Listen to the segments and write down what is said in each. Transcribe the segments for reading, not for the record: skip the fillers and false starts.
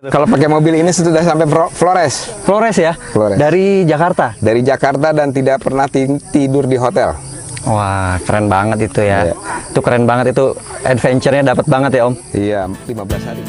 Kalau pakai mobil ini sudah sampai Flores. Flores ya? Flores. Dari Jakarta? Dari Jakarta dan tidak pernah tidur di hotel. Wah, keren banget itu ya. Iya. Itu keren banget itu. Adventure-nya dapat banget ya, Om. Iya, 15 hari.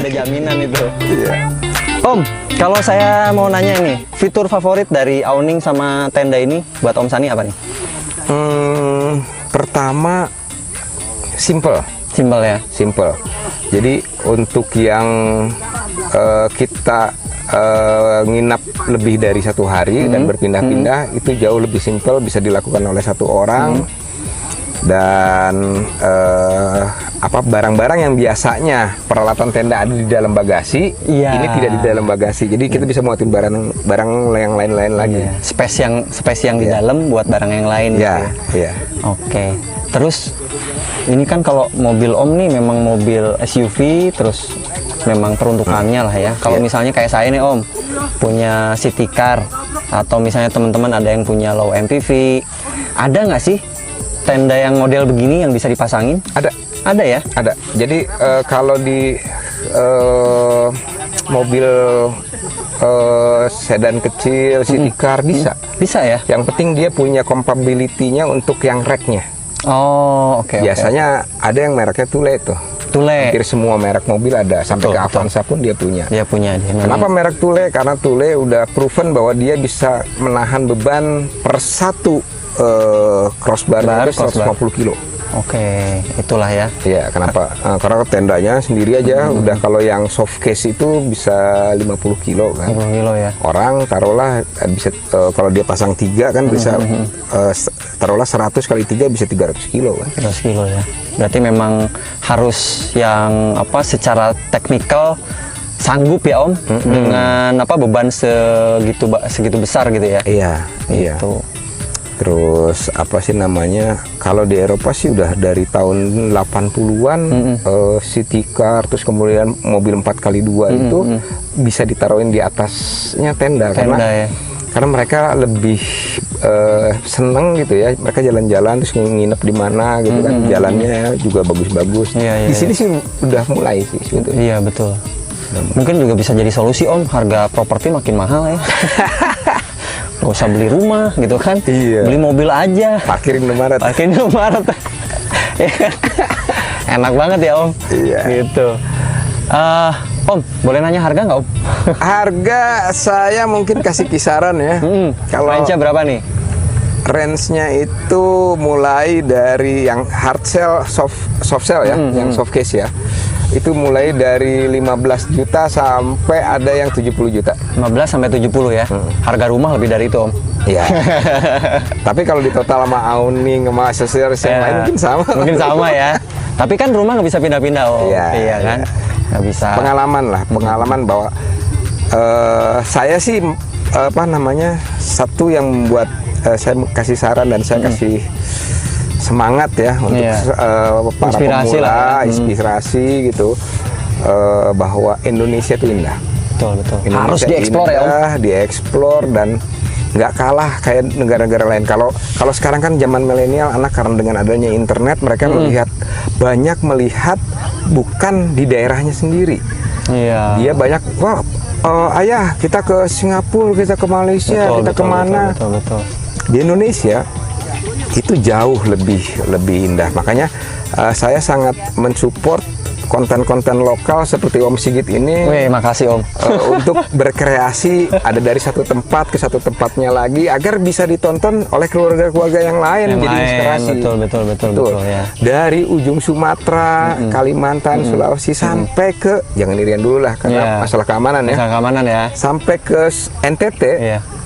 Udah jaminan itu. Iya. Om, kalau saya mau nanya nih, fitur favorit dari awning sama tenda ini buat Om Sani apa nih? Pertama, simple. Simpel ya? Simple. Jadi untuk yang kita nginap lebih dari 1 hari dan berpindah-pindah, itu jauh lebih simple, bisa dilakukan oleh 1 orang. Dan barang-barang yang biasanya peralatan tenda ada di dalam bagasi, Iya. ini tidak di dalam bagasi. Jadi kita bisa muatin barang yang lain-lain lagi. Iya. Space yang di dalam buat barang yang lain. Ya, gitu ya. ya. Oke. Terus ini kan kalau mobil Om nih memang mobil SUV, terus memang peruntukannya lah ya. Kalau misalnya kayak saya nih Om, punya city car, atau misalnya teman-teman ada yang punya low MPV, ada nggak sih tenda yang model begini yang bisa dipasangin? Ada ya? Ada. Jadi kalau di mobil sedan kecil, city car bisa. Bisa ya? Yang penting dia punya compatibility-nya untuk yang rack-nya. Oh, oke. Biasanya ada yang mereknya Thule tuh. Thule. Hampir semua merek mobil ada, sampai Betul, ke Avanza pun dia punya. Dia punya. Kenapa merek Thule? Karena Thule udah proven bahwa dia bisa menahan beban per satu crossbar itu 150 kilo. Oke, itulah ya. Iya, kenapa? Karena tendanya sendiri aja udah, kalau yang soft case itu bisa 50 kilo kan. 50 kilo ya. Orang taruhlah bisa kalau dia pasang 3 kan bisa taruhlah 100 kali 3 bisa 300 kilo kan. 300 kilo ya. Berarti memang harus yang secara teknikal sanggup ya Om dengan beban segitu besar gitu ya. Iya, iya. Gitu. Terus kalau di Eropa sih udah dari tahun 80-an city car, terus kemudian mobil 4x2 itu bisa ditaruhin di atasnya tenda Ya. Karena mereka lebih seneng gitu ya, mereka jalan-jalan terus nginep di mana gitu kan, jalannya juga bagus-bagus. Di sini sih udah mulai sih sebetulnya. Iya betul. Mungkin juga bisa jadi solusi Om, harga properti makin mahal ya. Gak usah beli rumah gitu kan, beli mobil aja, parkir Indomaret. Enak banget ya Om. Iya. Gitu. Om, boleh nanya harga nggak Om? Harga saya mungkin kasih kisaran ya. Kalau range-nya berapa nih? Range-nya itu mulai dari yang hard shell, soft shell ya, yang soft case ya. Itu mulai dari 15 juta sampai ada yang 70 juta. 15 sampai 70 ya. Harga rumah lebih dari itu Om. Iya. Tapi kalau di total sama awning sama aksesoris yang lain mungkin sama. Mungkin sama ya. Tapi kan rumah nggak bisa pindah-pindah Om. Iya kan? Nggak bisa. Pengalaman bahwa saya sih satu yang membuat saya kasih saran dan saya kasih semangat ya untuk para pemula, inspirasi gitu, bahwa Indonesia itu indah. Betul. Indonesia harus dieksplor ya Om. Dieksplor dan nggak kalah kayak negara-negara lain. Kalau sekarang kan zaman milenial, anak karena dengan adanya internet mereka banyak melihat bukan di daerahnya sendiri. Iya. Dia banyak, ayah kita ke Singapura, kita ke Malaysia, kita kemana? Betul. Di Indonesia itu jauh lebih indah. Makanya saya sangat mensupport konten-konten lokal seperti Om Sigit ini. Wih, makasih Om. Untuk berkreasi, ada dari satu tempat ke satu tempatnya lagi, agar bisa ditonton oleh keluarga-keluarga yang lain, jadi inspirasi. Betul ya. Dari ujung Sumatera, Kalimantan, Sulawesi sampai ke, jangan Irian dulu lah karena masalah keamanan ya. Masalah keamanan ya. Sampai ke NTT,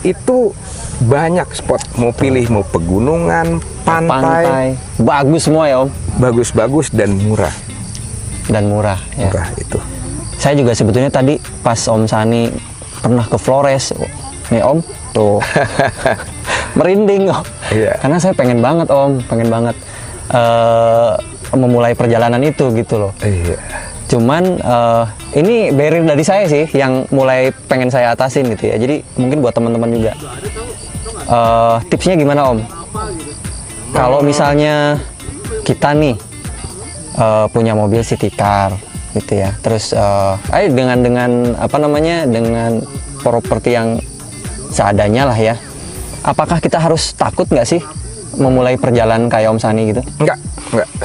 itu banyak spot, mau pilih mau pegunungan, pantai. Bagus semua ya Om. Bagus-bagus dan murah. Dan murah ya. Murah itu. Saya juga sebetulnya tadi pas Om Sani pernah ke Flores. Nih Om, tuh merinding Om. Iya. Karena saya pengen banget Om, pengen banget memulai perjalanan itu gitu loh. Iya. Cuman ini barrier dari saya sih yang mulai pengen saya atasin gitu ya. Jadi mungkin buat teman-teman juga. Tipsnya gimana Om? Kalau misalnya kita nih punya mobil city car gitu ya. Terus dengan apa namanya? Dengan properti yang seadanya lah ya. Apakah kita harus takut nggak sih memulai perjalanan kayak Om Sani gitu? Enggak,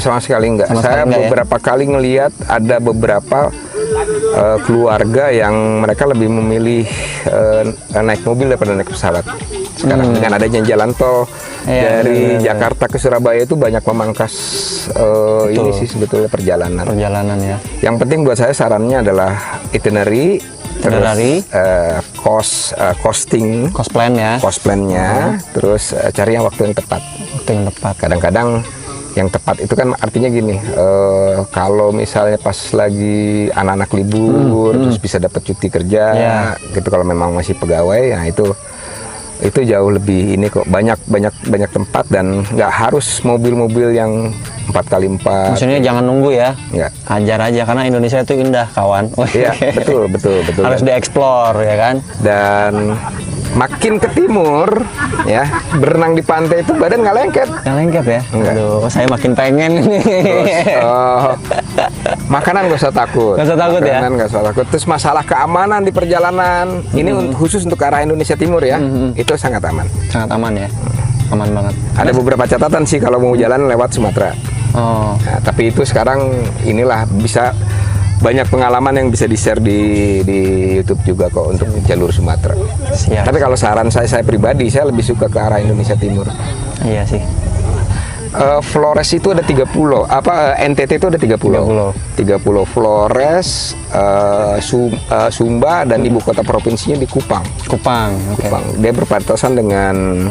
sama sekali enggak. Sama Saya sekali enggak, beberapa kali ngelihat ada beberapa keluarga yang mereka lebih memilih naik mobil daripada naik pesawat. Sekarang dengan adanya jalan tol dari Jakarta ke Surabaya itu banyak memangkas ini sih sebetulnya perjalanan. Perjalanan ya. Yang penting buat saya sarannya adalah itinerary, terus costing, Cost plan ya. cost plan-nya, terus cari yang waktu yang tepat. Waktu yang tepat. Kadang-kadang yang tepat itu kan artinya gini, kalau misalnya pas lagi anak-anak libur, terus bisa dapat cuti kerja, gitu kalau memang masih pegawai, nah itu jauh lebih ini kok, banyak tempat dan nggak harus mobil-mobil yang 4x4. Maksudnya jangan nunggu ya. Nggak. Hajar aja karena Indonesia itu indah kawan. Iya, betul. Harus dieksplor ya kan. Dan makin ke timur ya, berenang di pantai itu badan nggak lengket. Yang lengkap ya. Enggak. Aduh, saya makin pengen ini. Makanan nggak usah takut. Nggak usah takut ya? Makanan nggak usah takut. Terus masalah keamanan di perjalanan, ini khusus untuk ke arah Indonesia Timur ya, itu sangat aman. Sangat aman ya. Aman banget. Ada beberapa catatan sih kalau mau jalan lewat Sumatera. Oh, Nah, tapi itu sekarang inilah bisa banyak pengalaman yang bisa di-share di YouTube juga kok untuk jalur Sumatera. siap. Tapi kalau saran saya pribadi, saya lebih suka ke arah Indonesia Timur. Iya sih. Flores itu ada 3 pulau. NTT itu ada 3 pulau. 3 pulau Flores, Sumba dan ibu kota provinsinya di Kupang. Kupang. Oke. Kupang. Dia berbatasan dengan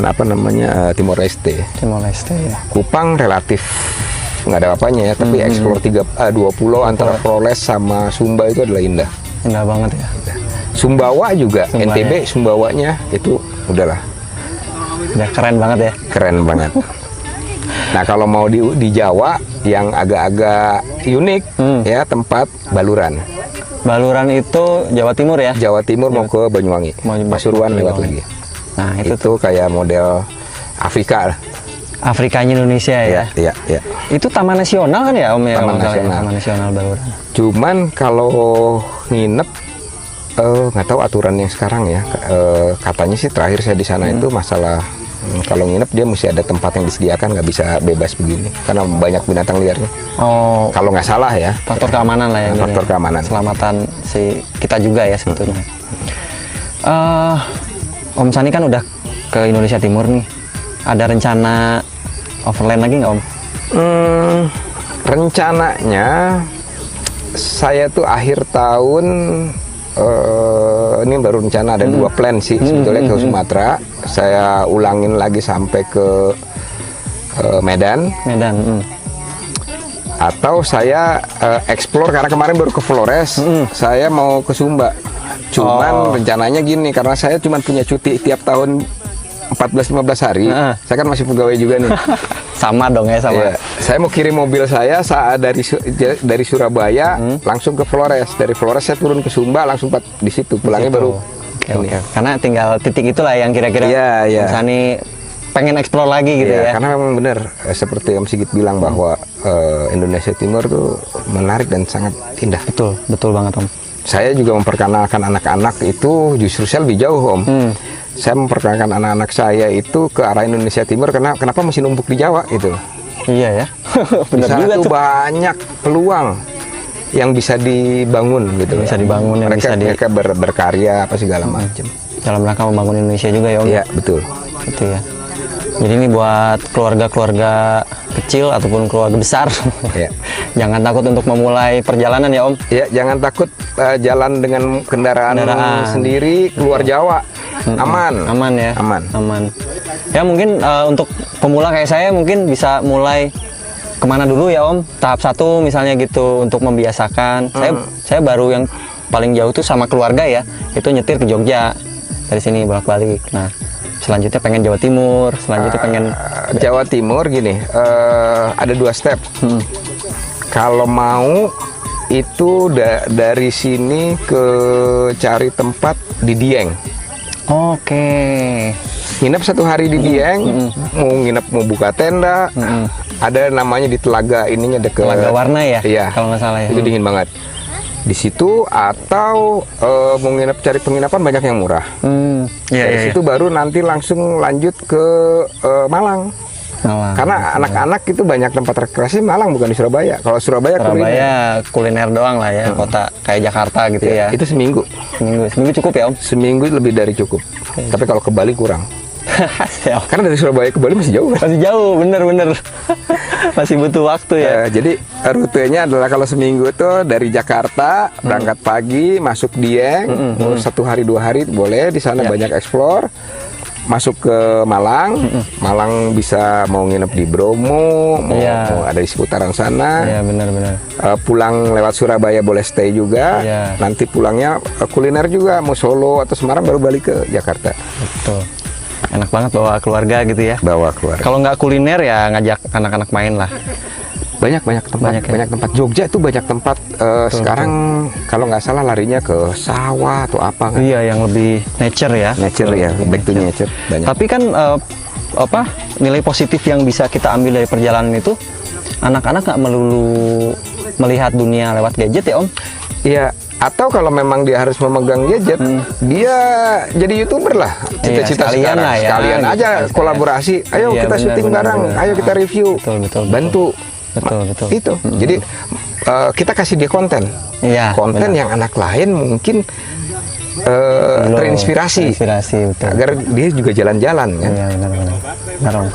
apa namanya Timor Leste. Timor Leste ya. Kupang relatif nggak ada apanya ya, tapi explore 2 pulau antara Flores sama Sumba itu adalah indah. Indah banget ya. Sumbawa juga, Sumbawa. NTB Sumbawanya itu udahlah Udah keren banget ya. keren banget. Nah kalau mau di Jawa yang agak-agak unik ya tempat Baluran. Baluran itu Jawa Timur ya. Jawa Timur mau ke Banyuwangi, Pasuruan lewat lagi. Nah, itu Itu kayak model Afrika lah. Afrikanya Indonesia ya. Iya. Itu taman nasional kan ya Om ya? Taman kalau nggak salah ya? nasional. Taman nasional Baluran. Cuman kalau nginep nggak tahu aturan yang sekarang ya. Katanya sih terakhir saya di sana itu masalah kalau nginep dia mesti ada tempat yang disediakan, nggak bisa bebas begini karena banyak binatang liarnya. Oh, Kalau nggak salah ya. faktor keamanan lah ya. ini Faktor ya. keamanan. Keselamatan si kita juga ya sebetulnya. Om Sani kan udah ke Indonesia Timur nih. Ada rencana overland lagi nggak Om? Rencananya saya tuh akhir tahun ini baru rencana ada 2 plan sih sebetulnya ke Sumatera. Saya ulangin lagi sampai ke Medan. Medan. Atau saya explore karena kemarin baru ke Flores, saya mau ke Sumba. Cuman rencananya gini, karena saya cuma punya cuti tiap tahun 14-15 hari, saya kan masih pegawai juga nih. Sama dong ya sama. Iya, saya mau kirim mobil saya saat dari Surabaya langsung ke Flores. Dari Flores saya turun ke Sumba langsung di situ. Pulangnya baru. Oke. Karena tinggal titik itulah yang kira-kira Iya. Om Sani pengen explore lagi gitu ya. Karena memang benar seperti Om Sigit bilang bahwa Indonesia Timur tuh menarik dan sangat indah. Betul banget Om. Saya juga memperkenalkan anak-anak itu justru saya lebih jauh Om. Saya memperkenalkan anak-anak saya itu ke arah Indonesia Timur kenapa mesti numpuk di Jawa gitu. Iya ya. Di Benar sana juga tuh tuh. banyak peluang yang bisa dibangun gitu. Bisa dibangun, yang bisa mereka berkarya apa segala macam. Dalam rangka membangun Indonesia juga ya Om. Iya, betul. Gitu ya. Jadi ini buat keluarga-keluarga kecil ataupun keluarga besar. Iya. Jangan takut untuk memulai perjalanan ya Om. Ya, jangan takut jalan dengan kendaraan sendiri keluar Jawa. Aman ya. Aman. Ya mungkin untuk pemula kayak saya mungkin bisa mulai kemana dulu ya Om. Tahap 1 misalnya gitu untuk membiasakan. Saya baru yang paling jauh tuh sama keluarga ya, itu nyetir ke Jogja, dari sini bolak-balik. Nah, selanjutnya pengen Jawa Timur, selanjutnya pengen Jawa Timur gini, ada 2 step. Kalau mau itu dari sini ke cari tempat di Dieng. Oke. Nginep 1 hari di Dieng, mau nginep mau buka tenda. Ada namanya di Telaga ininya deket Telaga Warna ya? Iya. Kalau nggak salah ya. Itu dingin banget. Di situ atau mau nginep cari penginapan banyak yang murah. Dari situ baru nanti langsung lanjut ke Malang. Karena anak-anak itu banyak tempat rekreasi Malang, bukan di Surabaya. Kalau Surabaya kuliner doang lah ya, kota kayak Jakarta gitu ya. Itu seminggu cukup ya Om? Seminggu lebih dari cukup. Tapi kalau ke Bali kurang. Siap. Karena dari Surabaya ke Bali masih jauh. Masih jauh, bener. Masih butuh waktu ya. Jadi rutenya adalah kalau seminggu tuh dari Jakarta berangkat pagi, masuk Dieng, 1 hari 2 hari boleh di sana banyak explore. Masuk ke Malang, Malang bisa mau nginep di Bromo, mau ada di seputaran sana. Iya, benar. Pulang lewat Surabaya boleh stay juga. Nanti pulangnya kuliner juga, mau Solo atau Semarang baru balik ke Jakarta. Betul. Enak banget bawa keluarga gitu ya. Bawa keluarga. Kalau nggak kuliner ya ngajak anak-anak main lah. Banyak tempat. Jogja itu banyak tempat. Sekarang kalau nggak salah larinya ke sawah atau apa kan? Iya, yang lebih nature ya. Back to nature. Banyak. Tapi kan nilai positif yang bisa kita ambil dari perjalanan itu, anak-anak nggak melulu melihat dunia lewat gadget ya Om? Iya. Atau kalau memang dia harus memegang gadget, dia jadi YouTuber lah. Cita-cita sekarang. Sekalian aja kolaborasi. Ayo kita syuting bareng. Ayo kita review. Betul. Bantu. Betul. Itu. Jadi kita kasih dia konten. Konten yang anak lain mungkin terinspirasi. Betul. Agar dia juga jalan-jalan kan. Iya, benar.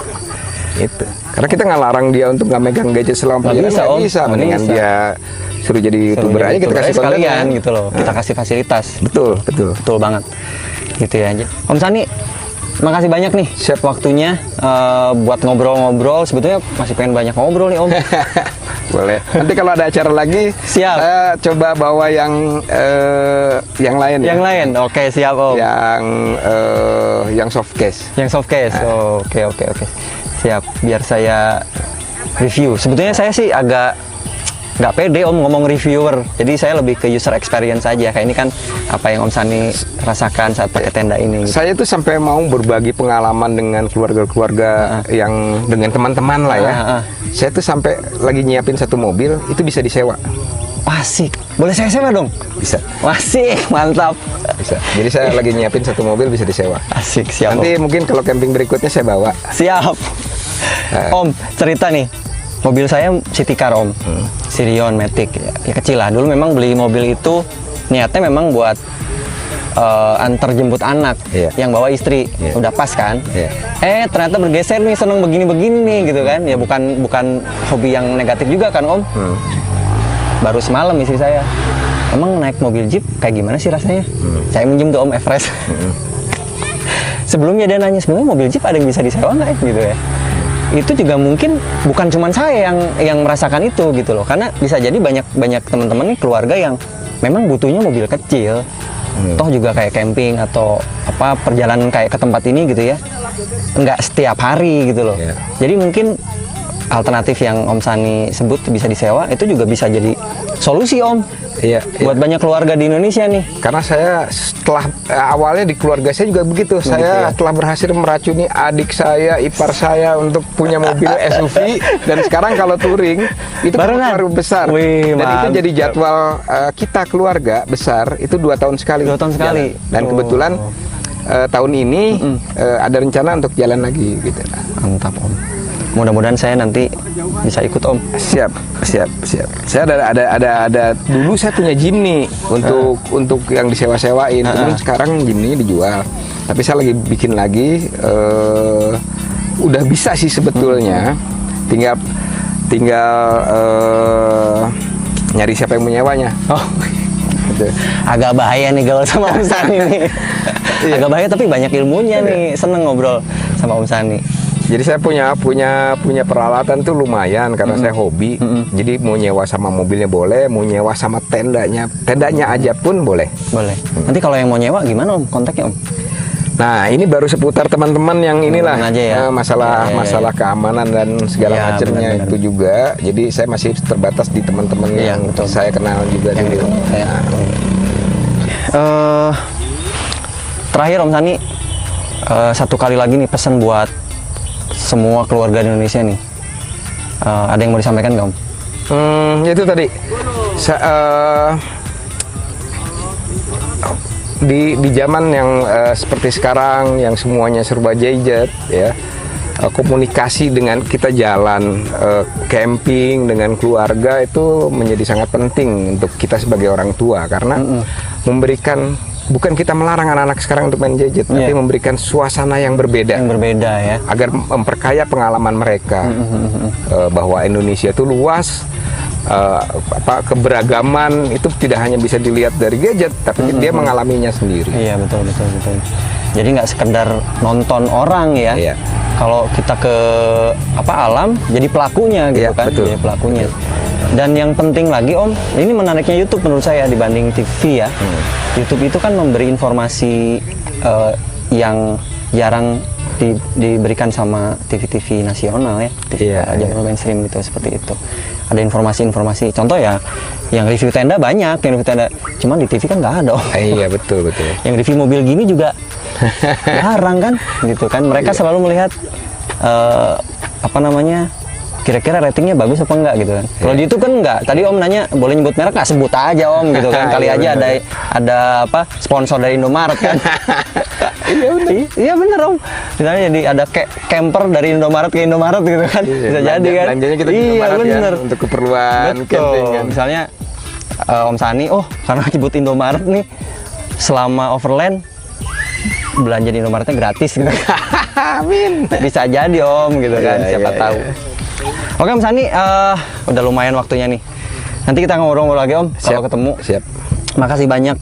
Itu. Karena kita nggak larang dia untuk nggak megang gadget selama perjalanan. Bisa. Mendingan dia suruh jadi YouTuber aja, kita kasih konten gitu loh. Kita kasih fasilitas. Betul banget. Gitu ya aja. Om Sani, makasih banyak nih waktunya buat ngobrol-ngobrol. Sebetulnya masih pengen banyak ngobrol nih Om. Boleh. Nanti kalau ada acara lagi, siap. Saya coba bawa yang lain. Yang lain, oke siap Om. Yang soft case. Oke. Siap. Biar saya review. Sebetulnya saya sih agak nggak pede Om ngomong reviewer. Jadi saya lebih ke user experience aja. Kayak ini kan apa yang Om Sani rasakan saat pakai tenda ini. Gitu. Saya tuh sampai mau berbagi pengalaman dengan keluarga-keluarga yang dengan teman-teman lah ya. Saya tuh sampai lagi nyiapin 1 mobil, itu bisa disewa. Asik. Boleh saya sewa dong? Bisa. Asik, mantap. Bisa. Jadi saya lagi nyiapin 1 mobil bisa disewa. Asik, siap. Nanti mungkin kalau camping berikutnya saya bawa. Siap. Om, cerita nih. Mobil saya City Car Om, Sirion Matic, ya kecil lah. Dulu memang beli mobil itu niatnya memang buat antar jemput anak, yang bawa istri, udah pas kan. Ternyata bergeser nih, seneng begini-begini nih gitu kan. Ya bukan hobi yang negatif juga kan Om. Baru semalam istri saya, emang naik mobil Jeep kayak gimana sih rasanya? Saya minjem tuh Om Everest. Sebelumnya dia nanya, sebenarnya mobil Jeep ada yang bisa disewa nggak gitu ya? Itu juga mungkin bukan cuma saya yang merasakan itu gitu loh, karena bisa jadi banyak teman-teman nih keluarga yang memang butuhnya mobil kecil. Toh juga kayak camping atau apa perjalanan kayak ke tempat ini gitu ya, nggak setiap hari gitu loh. Jadi mungkin alternatif yang Om Sani sebut bisa disewa itu juga bisa jadi solusi Om. Buat banyak keluarga di Indonesia nih. Karena saya setelah awalnya di keluarga saya juga begitu. Saya telah berhasil meracuni adik saya, ipar saya untuk punya mobil SUV, dan sekarang kalau touring itu baru besar. Dan itu jadi jadwal kita keluarga besar itu 2 tahun sekali. 2 tahun sekali. Dan kebetulan tahun ini ada rencana untuk jalan lagi gitu. Mantap Om. Mudah-mudahan saya nanti bisa ikut Om. Siap. Saya ada dulu saya punya Jimny untuk yang disewa-sewain. Kemudian sekarang Jimny dijual. Tapi saya lagi bikin lagi. Udah bisa sih sebetulnya. Tinggal nyari siapa yang menyewanya. Gitu. Agak bahaya nih kalau sama Om Sani nih. Agak bahaya tapi banyak ilmunya nih. Seneng ngobrol sama Om Sani. Jadi saya punya peralatan tuh lumayan karena saya hobi. Jadi mau nyewa sama mobilnya boleh, mau nyewa sama tendanya aja pun boleh. Boleh. Nanti kalau yang mau nyewa gimana Om? Kontaknya Om? Nah, ini baru seputar teman-teman yang inilah aja ya. masalah keamanan dan segala Ya, macamnya benar-benar. itu juga. Jadi saya masih terbatas di teman-teman Iya, yang betul. saya kenal juga Yang dulu. itu, ya. Nah, Terakhir Om Sani, satu kali lagi nih pesan buat semua keluarga di Indonesia nih. Ada yang mau disampaikan nggak Om? itu tadi di zaman yang seperti sekarang yang semuanya serba gadget ya, komunikasi dengan kita jalan camping dengan keluarga itu menjadi sangat penting untuk kita sebagai orang tua karena memberikan, bukan kita melarang anak-anak sekarang untuk main gadget, tapi memberikan suasana yang berbeda. Yang berbeda ya. Agar memperkaya pengalaman mereka bahwa Indonesia itu luas, keberagaman itu tidak hanya bisa dilihat dari gadget, tapi dia mengalaminya sendiri. Iya betul. Jadi nggak sekedar nonton orang ya. Iya. Kalau kita ke alam, jadi pelakunya gitu Iya, kan. betul. Jadi pelakunya. Dan yang penting lagi Om, ini menariknya YouTube menurut saya dibanding TV ya. YouTube itu kan memberi informasi yang jarang diberikan sama TV-TV nasional ya, TV jalur mainstream gitu, seperti itu. Ada informasi-informasi, contoh ya, yang review tenda banyak, yang review tenda, cuman di TV kan nggak ada Om. Iya betul. Yang review mobil gini juga jarang kan, gitu kan. Mereka selalu melihat kira-kira ratingnya bagus apa enggak gitu kan. Kalau di YouTube kan enggak. Tadi Om nanya boleh nyebut merek nggak, sebut aja Om gitu kan. Kali aja ada sponsor dari Indomaret kan. Iya bener Om. Misalnya jadi ada camper dari Indomaret ke Indomaret gitu kan. Bisa jadi kan. Belanjanya kita iya Indomaret bener. ya, untuk keperluan camping kan. Misalnya Om Sani, karena nyebut Indomaret nih, selama overland belanja di Indomaretnya gratis gitu. Amin. Bisa jadi Om gitu kan, siapa tahu. Oke Om Sani, udah lumayan waktunya nih. Nanti kita ngobrol-ngobrol lagi Om kalau ketemu. Siap. Makasih banyak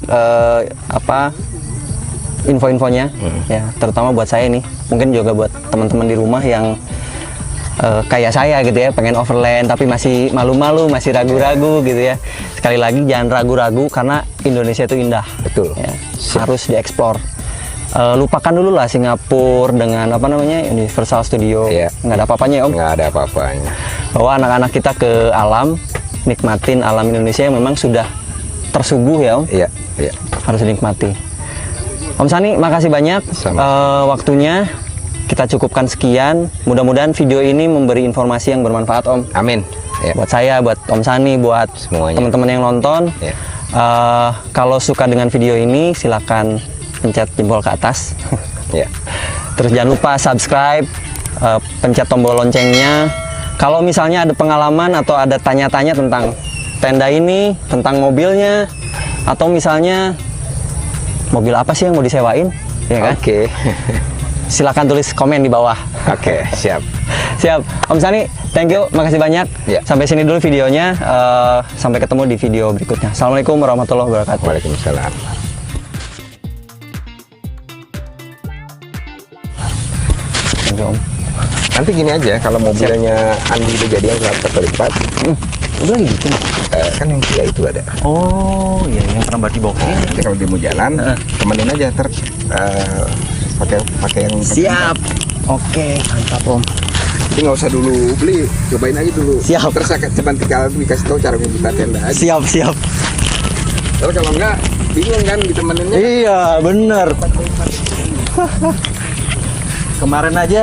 info-infonya ya, terutama buat saya nih. Mungkin juga buat teman-teman di rumah yang kayak saya gitu ya, pengen overland tapi masih malu-malu, masih ragu-ragu gitu ya. Sekali lagi jangan ragu-ragu karena Indonesia itu indah. Betul. Ya, harus dieksplor. Lupakan dulu lah Singapura dengan Universal Studio. Iya. Nggak ada apa-apanya Om. Nggak ada apa-apanya. Bahwa anak-anak kita ke alam, nikmatin alam Indonesia yang memang sudah tersuguh ya Om. Iya. Harus dinikmati. Om Sani, makasih banyak waktunya. Kita cukupkan sekian. Mudah-mudahan video ini memberi informasi yang bermanfaat Om. Amin. Ya. Buat saya, buat Om Sani, buat Semuanya. teman-teman yang nonton. Ya. Kalau suka dengan video ini, silakan pencet jempol ke atas. Ya. Terus jangan lupa subscribe, pencet tombol loncengnya. Kalau misalnya ada pengalaman atau ada tanya-tanya tentang tenda ini, tentang mobilnya, atau misalnya mobil apa sih yang mau disewain, ya kan? Oke. Silakan tulis komen di bawah. Oke, siap. Siap, Om Sani, thank you, makasih banyak. Ya. Sampai sini dulu videonya. Sampai ketemu di video berikutnya. Assalamualaikum warahmatullahi wabarakatuh. Waalaikumsalam. Thank you, Om. Nanti gini aja, kalau mobilnya Andi udah jadi yang terlipat, Udah lagi gitu. kan yang tiga itu ada. Oh, iya yang pernah berarti bawa ini. Nanti kalau dia mau jalan, temenin aja pakai yang Siap. Oke, mantap Om. Jadi nggak usah dulu beli, cobain aja dulu. Siap. Terus cuma tinggal dikasih tahu cara membuka tenda aja. Siap. Terus kalau enggak, bingung kan ditemeninnya. Iya, bener. Kemarin aja